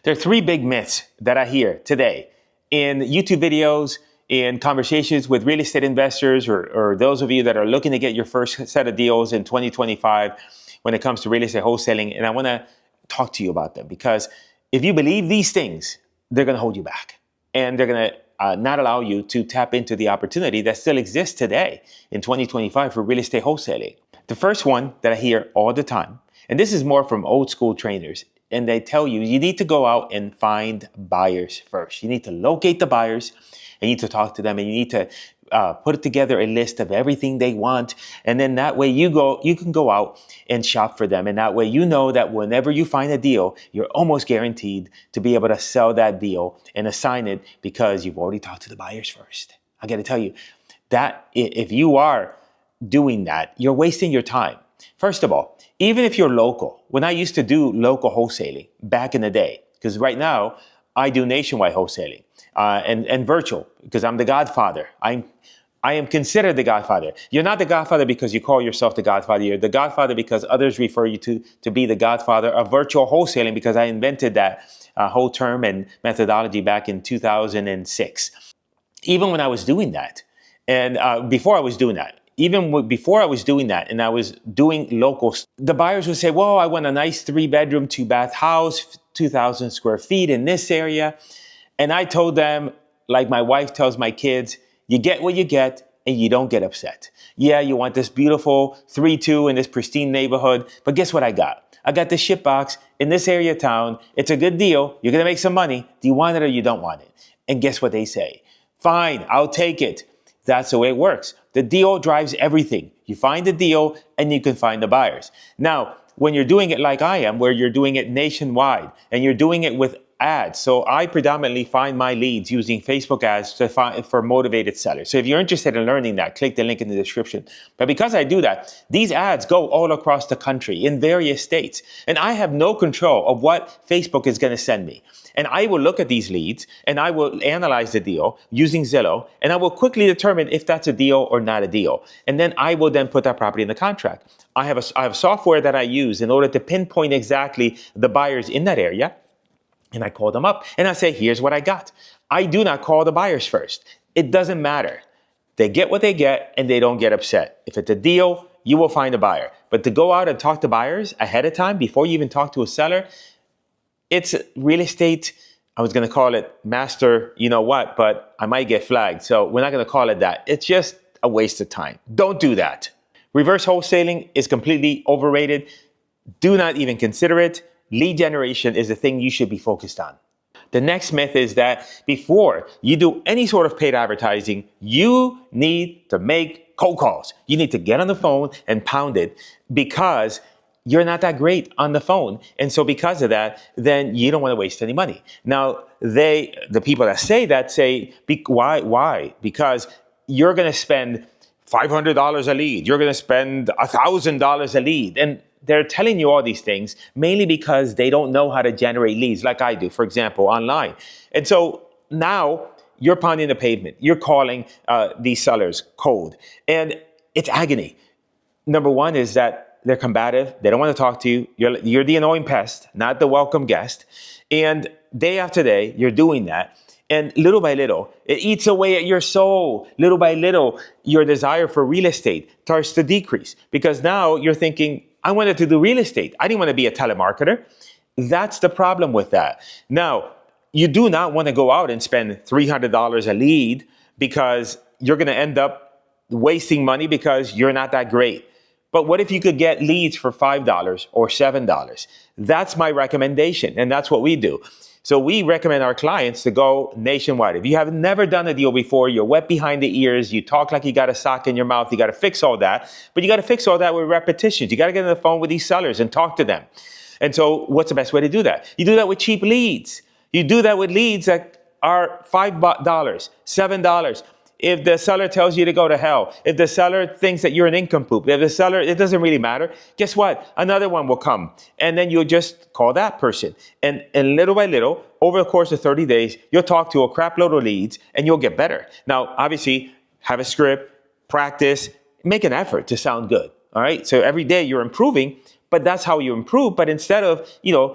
There are three big myths that I hear today in YouTube videos, in conversations with real estate investors, or those of you that are looking to get your first set of deals in 2025 when it comes to real estate wholesaling. And I want to talk to you about them because if you believe these things, they're going to hold you back. And they're going to not allow you to tap into the opportunity that still exists today in 2025 for real estate wholesaling. The first one that I hear all the time, and this is more from old school trainers, and they tell you, you need to go out and find buyers first. You need to locate the buyers, and you need to talk to them, and you need to put together a list of everything they want. And then that way you can go out and shop for them. And that way you know that whenever you find a deal, you're almost guaranteed to be able to sell that deal and assign it because you've already talked to the buyers first. I got to tell you that if you are doing that, you're wasting your time. First of all, even if you're local, when I used to do local wholesaling back in the day, because right now I do nationwide wholesaling and virtual because I'm the godfather. I am considered the godfather. You're not the godfather because you call yourself the godfather. You're the godfather because others refer you to be the godfather of virtual wholesaling because I invented that whole term and methodology back in 2006. Even when I was doing that, and before I was doing that, before I was doing that and I was doing locals, the buyers would say, well, I want a nice 3-bedroom, 2-bath house, 2,000 square feet in this area. And I told them, like my wife tells my kids, you get what you get and you don't get upset. Yeah, you want this beautiful 3-2 in this pristine neighborhood, but guess what I got? I got this ship box in this area of town. It's a good deal. You're going to make some money. Do you want it or you don't want it? And guess what they say? Fine, I'll take it. That's the way it works. The deal drives everything. You find the deal and you can find the buyers. Now, when you're doing it like I am, where you're doing it nationwide and you're doing it with ads. So I predominantly find my leads using Facebook ads for motivated sellers. So if you're interested in learning that, click the link in the description. But because I do that, these ads go all across the country in various states. And I have no control of what Facebook is going to send me. And I will look at these leads and I will analyze the deal using Zillow. And I will quickly determine if that's a deal or not a deal. And then I will then put that property in the contract. I have software that I use in order to pinpoint exactly the buyers in that area. And I call them up and I say, here's what I got. I do not call the buyers first. It doesn't matter. They get what they get and they don't get upset. If it's a deal, you will find a buyer. But to go out and talk to buyers ahead of time before you even talk to a seller, it's real estate. I was going to call it master, you know what, but I might get flagged. So we're not going to call it that. It's just a waste of time. Don't do that. Reverse wholesaling is completely overrated. Do not even consider it. Lead generation is the thing you should be focused on. The next myth is that before you do any sort of paid advertising, you need to make cold calls. You need to get on the phone and pound it because you're not that great on the phone. And so because of that, then you don't want to waste any money. Now, the people that say that say, why? Because you're going to spend $500 a lead. You're going to spend $1,000 a lead. And they're telling you all these things mainly because they don't know how to generate leads like I do, for example, online. And so now you're pounding the pavement. You're calling these sellers cold. And it's agony. Number one is that they're combative. They don't want to talk to you. You're the annoying pest, not the welcome guest. And day after day, you're doing that. And little by little, it eats away at your soul. Little by little, your desire for real estate starts to decrease because now you're thinking, I wanted to do real estate. I didn't want to be a telemarketer. That's the problem with that. Now, you do not want to go out and spend $300 a lead because you're going to end up wasting money because you're not that great. But what if you could get leads for $5 or $7? That's my recommendation, and that's what we do. So we recommend our clients to go nationwide. If you have never done a deal before, you're wet behind the ears, you talk like you got a sock in your mouth, you got to fix all that. But you got to fix all that with repetitions. You got to get on the phone with these sellers and talk to them. And so what's the best way to do that? You do that with cheap leads. You do that with leads that are $5, $7. If the seller tells you to go to hell, if the seller thinks that you're an nincompoop, if the seller, it doesn't really matter. Guess what? Another one will come. And then you'll just call that person. And little by little, over the course of 30 days, you'll talk to a crap load of leads and you'll get better. Now, obviously, have a script, practice, make an effort to sound good. All right. So every day you're improving, But that's how you improve. But instead of,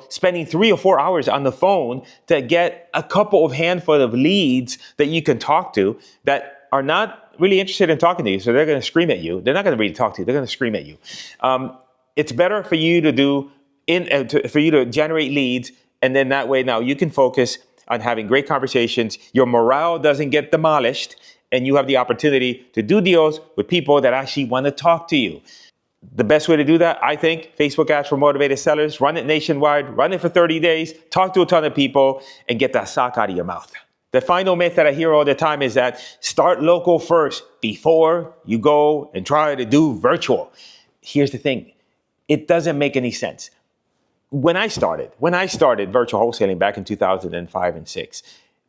spending 3 or 4 hours on the phone to get a couple of handful of leads that you can talk to that are not really interested in talking to you, so they're going to scream at you. They're not going to really talk to you. They're going to scream at you. It's better for you to generate leads, and then that way now you can focus on having great conversations. Your morale doesn't get demolished, and you have the opportunity to do deals with people that actually want to talk to you. The best way to do that, I think, Facebook ads for motivated sellers. Run it nationwide, run it for 30 days, talk to a ton of people, and get that sock out of your mouth. The final myth that I hear all the time is that start local first before you go and try to do virtual. Here's the thing. It doesn't make any sense. When I started virtual wholesaling back in 2005 and 6,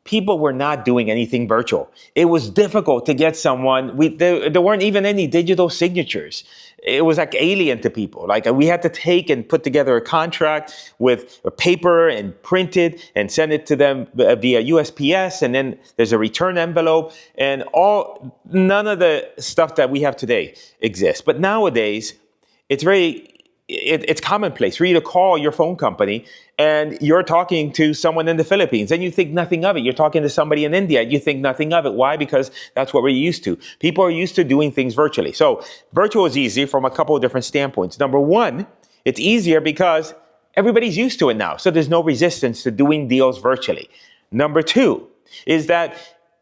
people were not doing anything virtual. It was difficult to get someone. There weren't even any digital signatures. It was like alien to people. Like we had to take and put together a contract with a paper and print it and send it to them via USPS. And then there's a return envelope and none of the stuff that we have today exists. But nowadays, it's commonplace for you to call your phone company and you're talking to someone in the Philippines and you think nothing of it. You're talking to somebody in India. You think nothing of it. Why? Because that's what we're used to. People are used to doing things virtually. So virtual is easy from a couple of different standpoints. Number one, it's easier because everybody's used to it now. So there's no resistance to doing deals virtually. Number two is that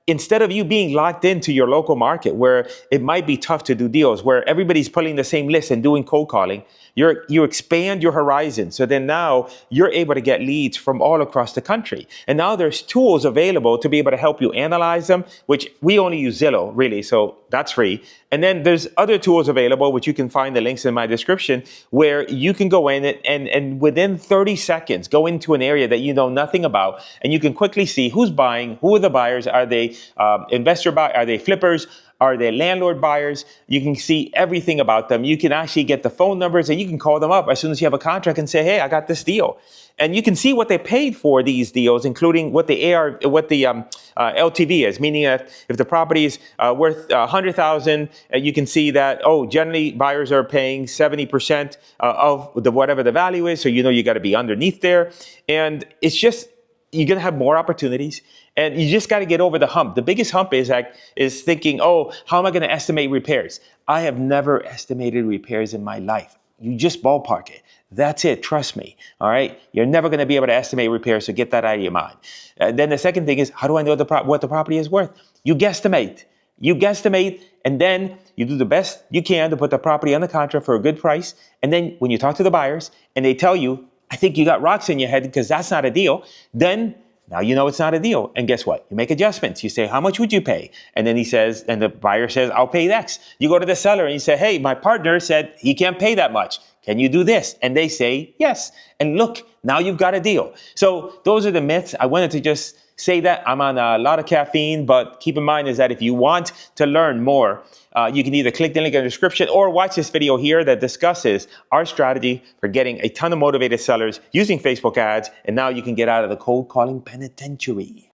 instead of you being locked into your local market where it might be tough to do deals, where everybody's pulling the same list and doing cold calling, you expand your horizon. So then now you're able to get leads from all across the country. And now there's tools available to be able to help you analyze them, which we only use Zillow, really. So that's free. And then there's other tools available, which you can find the links in my description, where you can go in and within 30 seconds, go into an area that you know nothing about. And you can quickly see who's buying, who are the buyers. Are they investor buyers? Are they flippers? Are they landlord buyers? You can see everything about them. You can actually get the phone numbers and you can call them up as soon as you have a contract and say, hey, I got this deal. And you can see what they paid for these deals, including what the LTV is, meaning that if the property is worth $100,000, you can see that, generally buyers are paying 70% of whatever the value is. So you got to be underneath there. And it's just, you're going to have more opportunities. And you just got to get over the hump. The biggest hump is thinking, how am I going to estimate repairs? I have never estimated repairs in my life. You just ballpark it. That's it. Trust me. All right. You're never going to be able to estimate repairs. So get that out of your mind. Then the second thing is, how do I know what the property is worth? You guesstimate. And then you do the best you can to put the property on the contract for a good price. And then when you talk to the buyers and they tell you, I think you got rocks in your head because that's not a deal, then now you know it's not a deal. And guess what? You make adjustments. You say, how much would you pay? And then the buyer says, I'll pay X. You go to the seller and you say, hey, my partner said he can't pay that much. Can you do this? And they say, yes. And look, now you've got a deal. So those are the myths. I wanted to just say that. I'm on a lot of caffeine, but keep in mind is that if you want to learn more, you can either click the link in the description or watch this video here that discusses our strategy for getting a ton of motivated sellers using Facebook ads. And now you can get out of the cold calling penitentiary.